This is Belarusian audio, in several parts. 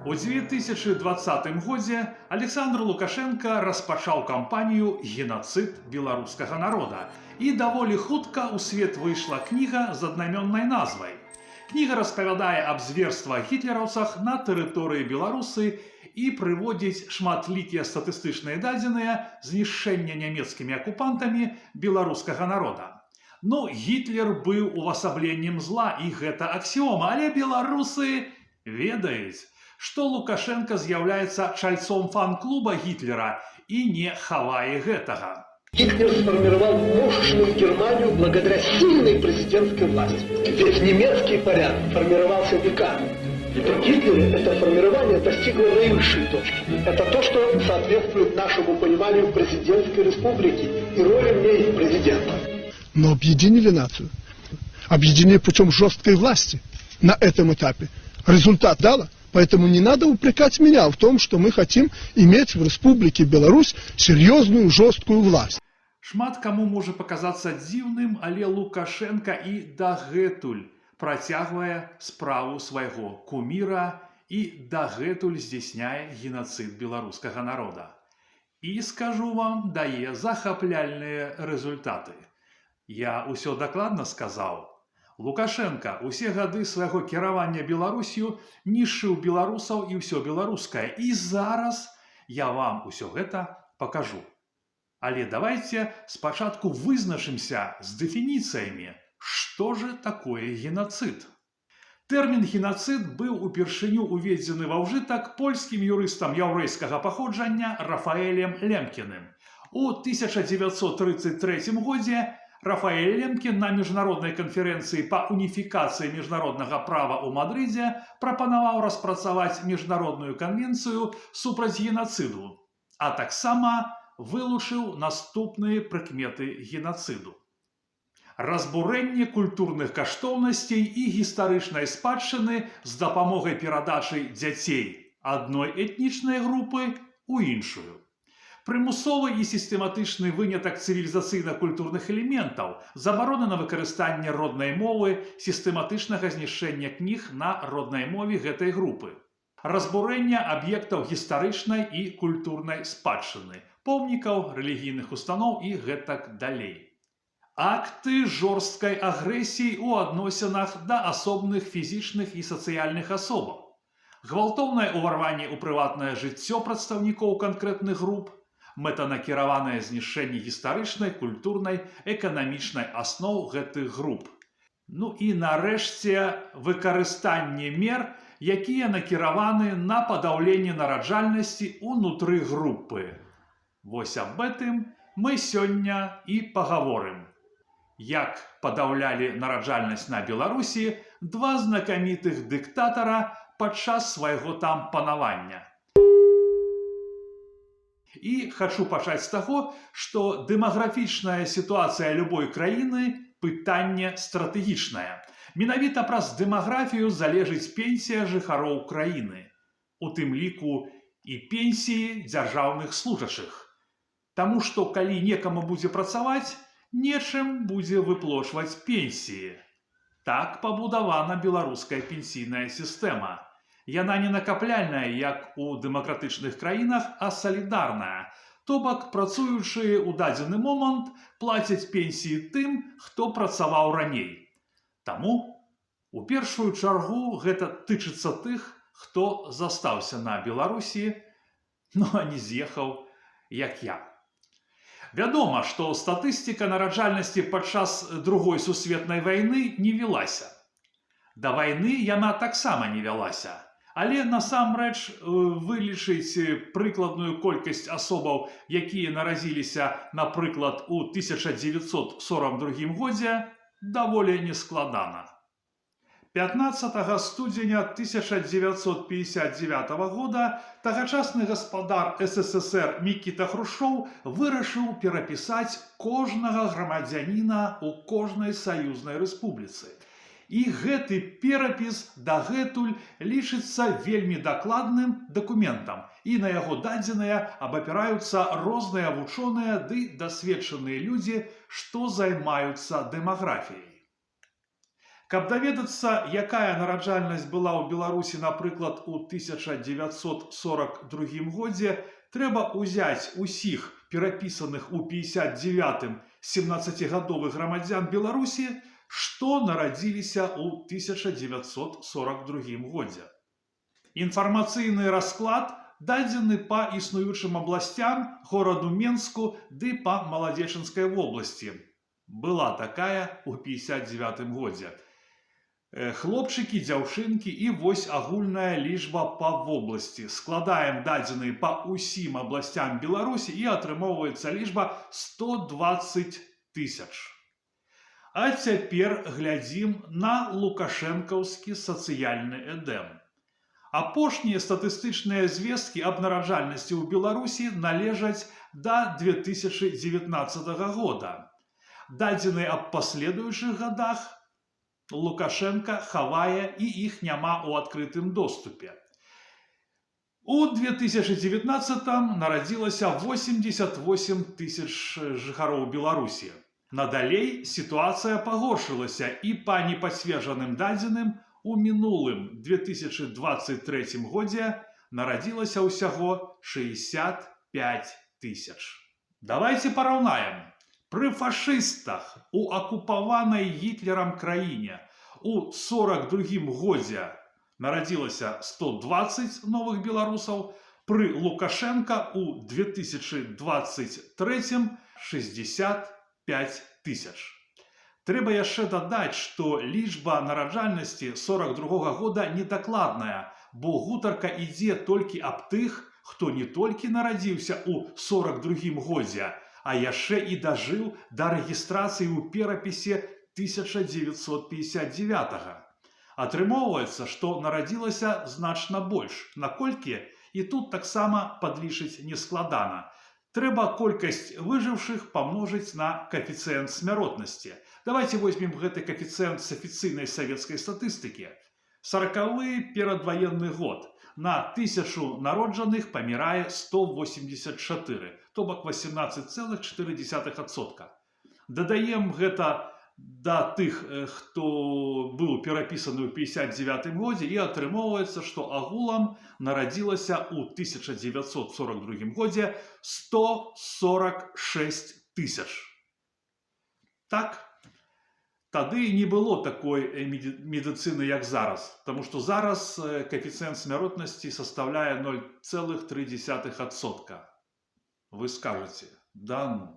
У 2020 годзе Александр Лукашенко распачаў кампанію «Геноцид беларускага народа». І даволі хутка ў свет выйшла кніга з аднайменнай назвай. Кніга распавядае аб зверствах гітлераўцах на тэрыторыі Беларусы і прыводзіць шматлікія статыстычныя дадзеныя знішчэння нямецкімі акупантамі беларускага народа. Ну, Гітлер быў увасабленнем зла, і гэта аксіома, але беларусы ведаюць, што Лукашенко з'яўляецца чальцом фан-клуба Гітлера і не хавае гэтага. Гитлер сформировал мощную Германию благодаря сильной президентской власти. Ведь немецкий порядок формировался веками. И при Гитлере это формирование достигло наивысшей точки. Это то, что соответствует нашему пониманию президентской республики и роли в ней президента. Но объединили нацию. Объединили путем жесткой власти на этом этапе. Результат дало. Поэтому не надо упрекать меня в том, что мы хотим иметь в Республике Беларусь серьезную, жесткую власть. Шмат каму можа паказацца дзіўным, але Лукашенко і дагэтуль працягвае справу свайго куміра і дагэтуль здзяйсняе геноцид беларускага народа. І, скажу вам, дае захапляльныя результаты. Я ўсё дакладна сказаў. Лукашенко усе гады свайго кіравання Беларусью нішчыў беларусаў і ўсё беларускае. І зараз я вам усё гэта пакажу. Але давайте спачатку вызначымся з дэфініцыямі, што ж такое геноцид. Тэрмін геноцид быў упершыню уведзены ва ўжытак польскім юрыстам яўрэйскага паходжання Рафаэлем Лемкіным. У 1933 годзе Рафаэль Лемкін на міжнароднай канферэнцыі па уніфікацыі міжнароднага права ў Мадрыдзе прапанаваў распрацаваць міжнародную канвенцыю супраць геноциду, а таксама вылучыў наступныя прыкметы геноциду. Разбурэнне культурных каштоўнасцей і гістарычнай спадчыны з дапамогай перадачы дзяцей адной этнічнай групы ў іншую. Прымусовы і сістэматычны вынятак цывілізацыйна-культурных элементаў, забарона на выкарыстанне роднай мовы, сістэматычнага знішчэння кніг на роднай мове гэтай групы. Разбурэнне аб'ектаў гістарычнай і культурнай спадчыны, помнікаў, рэлігійных устаноў і гэтак далей. Акты жорсткай агрэсіі ў адносінах да асобных фізічных і сацыяльных асобаў. Гвалтоўнае ўварванне ў прыватнае жыццё прадстаўнікоў канкрэтных груп, мэтанакіраванае знішчэнне гістарычнай, культурнай, эканамічнай асноў гэтых груп. Ну і нарэшце выкарыстанне мер, якія накіраваны на падаўленне нараджальнасці ўнутры групы. Вось аб гэтым мы сёння і пагаворым. Як падаўлялі нараджальнасць на Беларусі два знакамітых дыктатара падчас свайго там панавання. І хачу пачаць з таго, што дэмаграфічная сітуацыя любой краіны – пытанне стратэгічнае. Менавіта праз дэмаграфію залежыць пенсія жыхароў краіны, у тым ліку і пенсіі дзяржаўных служачых. Таму што калі некаму будзе працаваць, нечым будзе выплочваць пенсіі. Так пабудавана беларуская пенсійная сістэма. Яна не накапляльная, як у дэмакратычных краінах, а салідарная. То бок, працуючыя ў дадзены момант плацяць пенсіі тым, хто працаваў раней. Таму, у першую чаргу, гэта тычыцца тых, хто застаўся на Беларусі, ну а не з'ехаў, як я. Вядома, што статыстыка нараджальнасці падчас Другой сусветнай вайны не велася. Да вайны яна таксама не вялася. Але насамрэч вылічыць прыкладную колькасць асобаў, якія нарадзіліся, напрыклад, у 1942 годзе, даволі нескладана. 15 студзеня 1959 года тагачасны гаспадар СССР Мікіта Хрушчоў вырашыў перапісаць кожнага грамадзяніна ў кожнай саюзнай рэспубліцы. І гэты перапіс дагэтуль лічыцца вельмі дакладным дакументам, і на яго дадзеныя абапіраюцца розныя вучоныя ды дасведчаныя людзі, што займаюцца дэмаграфіяй. Каб даведацца, якая нараджальнасць была ў Беларусі, напрыклад, у 1942 годзе, трэба ўзяць усіх перапісаных у 59-м 17-гадовых грамадзян Беларусі, што нарадзіліся ў 1942 годзе. Інфармацыйны расклад дадзены па існуючым абласцям, гораду Менску ды па Маладзечынскай вобласці. Была такая ў 59 годзе. Хлопчыкі, дзяўчынкі і вось агульная лічба па вобласці. Складаем дадзеныя па ўсім абласцям Беларусі і атрымоўваецца лічба 120 000. А цяпер глядзім на лукашэнкаўскі сацыяльны эдэм. Апошнія статыстычныя звесткі аб нараджальнасці ў Беларусі належаць да 2019 года. Дадзеныя аб паследуючых гадах Лукашенка хавае і іх няма ў адкрытым доступе. У 2019-м нарадзілася 88 000 жыхароў Беларусі. Надалей сітуацыя пагоршылася і па непацверджаным дадзеным у мінулым 2023 годзе нарадзілася ўсяго 65 000. Давайце параўнаем. Пры фашыстах у акупаванай Гітлерам краіне у 1942 годзе нарадзілася 120 новых беларусаў, пры Лукашенка у 2023 65 000. Трэба яшчэ дадаць, што лічба нараджальнасці 42 года недакладная, бо гутарка ідзе толькі аб тых, хто не толькі нарадзіўся ў 42 годзе, а яшчэ і дажыў да рэгістрацыі ў перапісе 1959-го. Атрымоўваецца, што нарадзілася значна больш. Наколькі? І тут таксама падлічыць нескладана. Трэба колькасць выжыўшых памножыць на каэфіцыент смяротнасці. Давайте возьмем гэты каэфіцыент з афіцыйнай савецкай статыстыкі. 40-й перадваенны год. На 1000 народжаных памірае 184, то бок 18,4%. Дадаем гэта да тых, хто быў перапісаны ў 59 годзе, і атрымоўваецца, што агулам нарадзілася ў 1942 годзе 146 000. Так? Тады не было такой медыцыны, як зараз, таму што зараз каэфіцыент смяротнасці састаўляе 0,3%. Вы скажаце, да ну,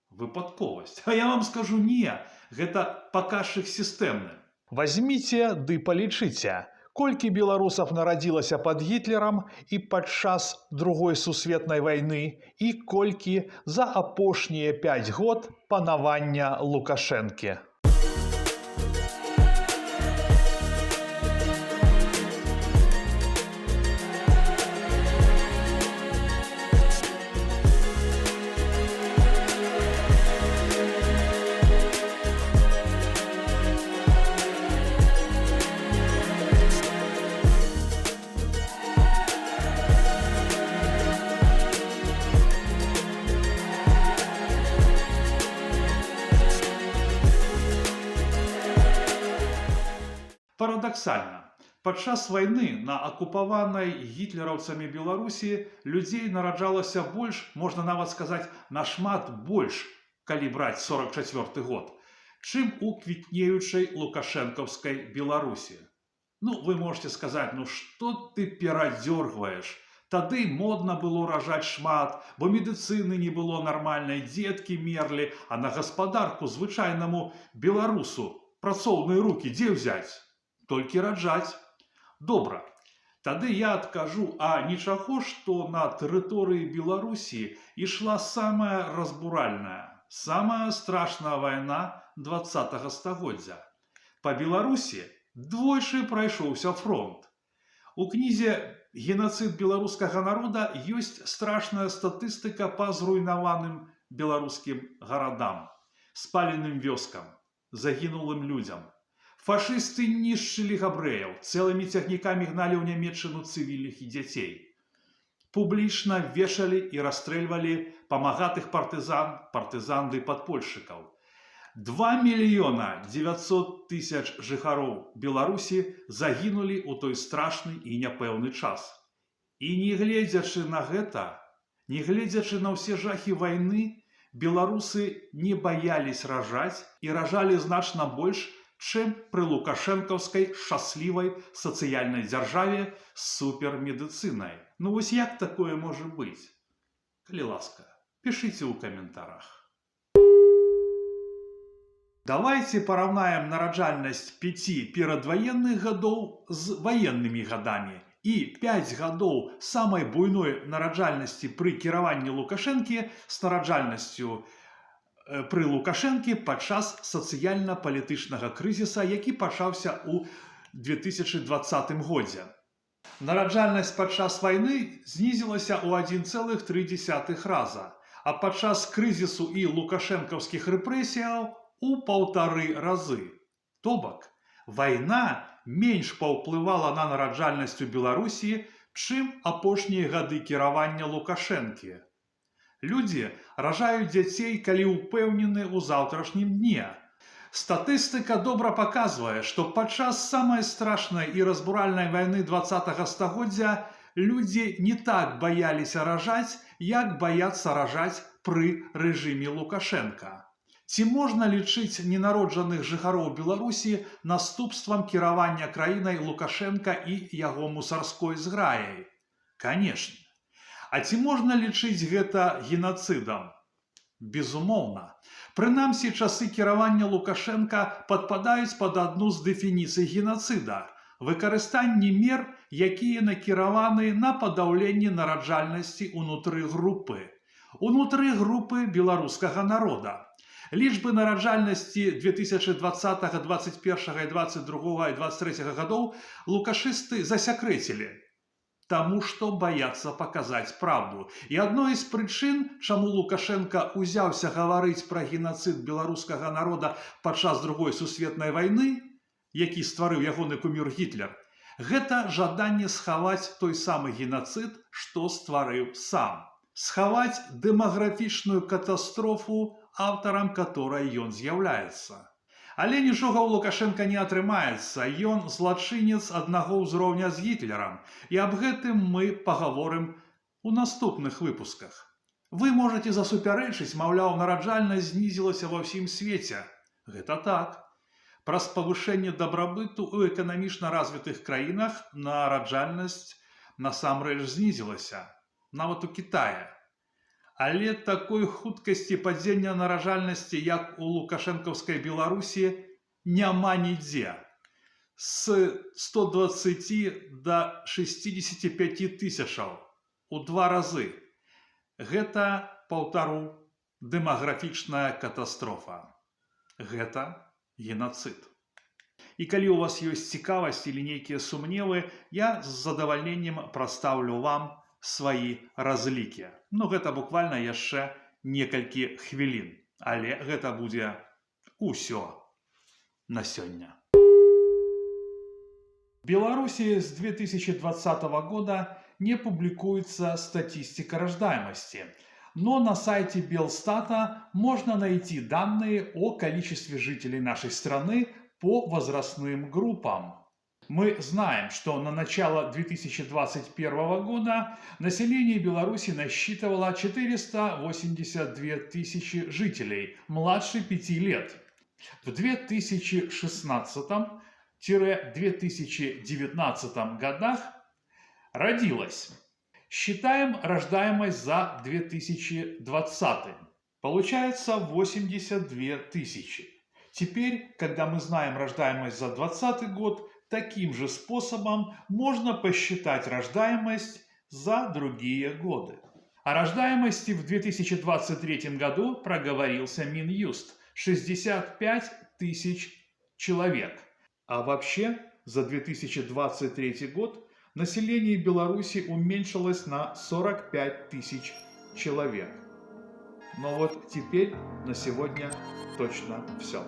выпадковасць. А я вам скажу, не, гэта паказчык сістэмны. Вазьміце ды палічыце, колькі беларусаў нарадзілася пад Гітлерам і падчас Другой сусветнай вайны, і колькі за апошнія 5 год панавання Лукашэнкі. Парадаксальна, падчас вайны на акупаванай гітлераўцамі Беларусі людзей нараджалася больш, можна нават сказаць, нашмат больш, калі браць 44 год, чым у квітнеючай лукашэнкаўскай Беларусі. Ну, вы можете сказаць, ну што ты перадзёргваеш? Тады модна было ражаць шмат, бо медыцыны не было нармальнай, дзеткі мерлі, а на гаспадарку звычайнаму беларусу працоўныя рукі дзе ўзяць? Толькі раджаць. Добра, тады я адкажу, а нічаго, што на тэрыторыі Беларусі ішла самая разбуральная, самая страшная вайна 20-го стагоддзя. Па Беларусі двойчы прайшоўся фронт. У кнізе «Генацыд беларускага народа» ёсць страшная статыстыка па зруйнаваным беларускім гарадам, спаленым вёскам, загінулым людзям. Фашысты нішчылі габрэяў, цэлымі цягнікамі гналі ў Нямецчыну цывільных і дзяцей. Публічна вешалі і расстрэльвалі памагатых партызан ды падпольшчыкаў. 2 мільёна 900 тысяч жыхароў Беларусі загінулі ў той страшны і няпэўны час. І негледзячы на гэта, негледзячы на ўсе жахі вайны, беларусы не баяліся ражаць і ражалі значна больш, чым пры лукашэнкаўскай шчаслівай сацыяльнай дзяржаве з супермедыцынай. Ну вось як такое можа быць? Калі ласка, пішыце ў каментарах. Давайте параўнаем нараджальнасць 5 перадваенных гадоў з ваеннымі гадамі і 5 гадоў самай буйной нараджальнасці пры кіраванні Лукашэнкі з нараджальнасцю пры Лукашэнкі падчас сацыяльна-палітычнага крызіса, які пачаўся ў 2020 годзе. Нараджальнасць падчас вайны знізілася ў 1,3 раза, а падчас крызісу і лукашэнкаўскіх рэпрэсіяў у 1,5 разы. То бок, вайна менш паўплывала на нараджальнасць у Беларусі, чым апошнія гады кіравання Лукашэнкі. Людзі ражаюць дзяцей, калі ўпэўнены ў заўтрашнім дне. Статыстыка добра паказвае, што падчас самай страшнай і разбуральнай вайны 20-го стагоддзя людзі не так баяліся ражаць, як баяцца ражаць пры рэжыме Лукашэнка. Ці можна лічыць ненароджаных жыхароў Беларусі наступствам кіравання краінай Лукашэнка і яго мусарской зграяй? Канешне. А ці можна лічыць гэта генацыдам? Безумоўна. Прынамсі, часы кіравання Лукашэнка падпадаюць пад адну з дэфініцый генацыда – выкарыстанне мер, якія накіраваны на падаўленне нараджальнасці ўнутры групы. Унутры групы беларускага народа. Лічбы нараджальнасці 2020, 2021, 2022 і 2023 гадоў лукашысты засякрэцілі, таму што баяцца паказаць праўду. І адной з прычын, чаму Лукашэнка узяўся гаварыць пра генацыд беларускага народа падчас Другой сусветнай вайны, які стварыў ягоны кумір Гітлер, гэта жаданне схаваць той самы генацыд, што стварыў сам. Схаваць дэмаграфічную катастрофу, аўтарам которой ён з'яўляецца. Але нічога ў Лукашэнка не атрымаецца, ён злачынец аднаго ўзроўня з Гітлерам, і аб гэтым мы пагаворым у наступных выпусках. Вы можаце засупярэчыць, маўляў, нараджальнасць знізілася ва ўсім свеце. Гэта так. Праз павышэнне дабрабыту ў эканамічна развітых краінах нараджальнасць насамрэч знізілася, нават у Кітаі. Але такой хуткасці падзення нараджальнасці, як у лукашэнкаўскай Беларусі, няма нідзе. З 120 до 65 тысячаў у 2 разы. Гэта, паўтару, дэмаграфічная катастрофа. Гэта генацыд. І калі у вас ёсць цікавасць или нейкія сумневы, я з задавальненнем прадстаўлю вам свае разлікі. Ну, гэта буквально яшчэ некалькі хвілін. Але гэта будзе ўсё на сёння. В Беларуси с 2020 года не публикуется статистика рождаемости, но на сайте Белстата можно найти данные о количестве жителей нашей страны по возрастным группам. Мы знаем, что на начало 2021 года население Беларуси насчитывало 482 тысячи жителей младше 5 лет. В 2016-2019 годах родилось. Считаем рождаемость за 2020. Получается 82 тысячи. Теперь, когда мы знаем рождаемость за 2020 год, таким же способом можно посчитать рождаемость за другие годы. О рождаемости в 2023 году проговорился Минюст – 65 тысяч человек. А вообще за 2023 год население Беларуси уменьшилось на 45 тысяч человек. Но вот теперь на сегодня точно все.